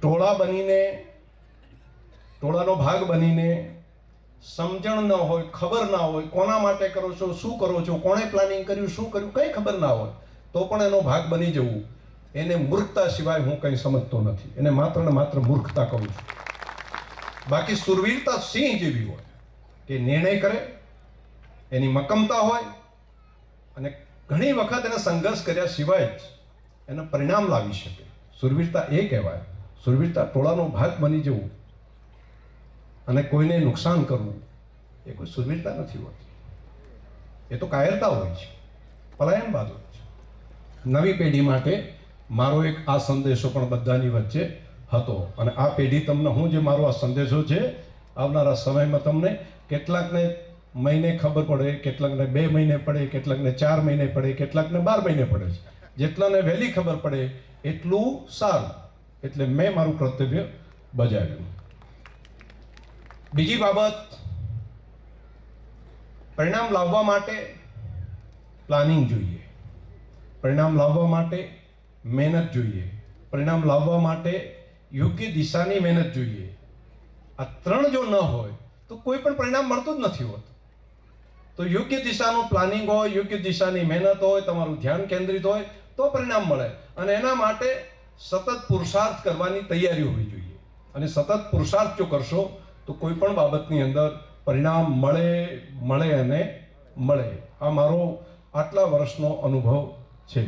ટોળા બનીને, ટોળાનો ભાગ બનીને સમજણ ન હોય, ખબર ના હોય, કોના માટે કરો છો, શું કરો છો, કોણે પ્લાનિંગ કર્યું, શું કર્યું, કંઈ ખબર ના હોય તો પણ એનો ભાગ બની જવું, એને મૂર્ખતા સિવાય હું કંઈ સમજતો નથી. એને માત્ર ને માત્ર મૂર્ખતા કહું છું. બાકી સુરવીરતા સિંહ જેવી હોય કે નિર્ણય કરે, એની મક્કમતા હોય અને ઘણી વખત એને સંઘર્ષ કર્યા સિવાય જ એને પરિણામ લાવી શકે. સુરવીરતા એ કહેવાય. સુરવીરતા ટોળાનો ભાગ બની જવું અને કોઈને નુકસાન કરવું એ કોઈ સુરવીરતા નથી હોતી. એ તો કાયરતા હોય છે, પલાયનવાદ હોય છે. નવી પેઢી માટે મારો એક આ સંદેશો પણ બધાની વચ્ચે હતો. અને આ પેઢી તમને હું જે મારો આ સંદેશો છે, આવનારા સમયમાં તમને કેટલાકને મહિને ખબર પડે, કેટલાકને 2 મહિને પડે, કેટલાકને 4 મહિને પડે, કેટલાકને 12 મહિને પડે છે. જેટલાને વહેલી ખબર પડે એટલું સારું. એટલે મેં મારું કર્તવ્ય બજાવ્યું. બીજી બાબત, પરિણામ લાવવા માટે પ્લાનિંગ જોઈએ, પરિણામ લાવવા માટે મહેનત જોઈએ, પરિણામ લાવવા માટે યોગ્ય દિશાની મહેનત જોઈએ. આ 3 જો ન હોય તો કોઈ પણ પરિણામ મળતું જ નથી હોતું. તો યોગ્ય દિશાનું પ્લાનિંગ હોય, યોગ્ય દિશાની મહેનત હોય, તમારું ધ્યાન કેન્દ્રિત હોય તો પરિણામ મળે. અને એના માટે સતત પુરુષાર્થ કરવાની તૈયારી હોવી જોઈએ. અને સતત પુરુષાર્થ જો કરશો તો કોઈ પણ બાબતની અંદર પરિણામ મળે અને મળે. આ મારો આટલા વર્ષનો અનુભવ છે.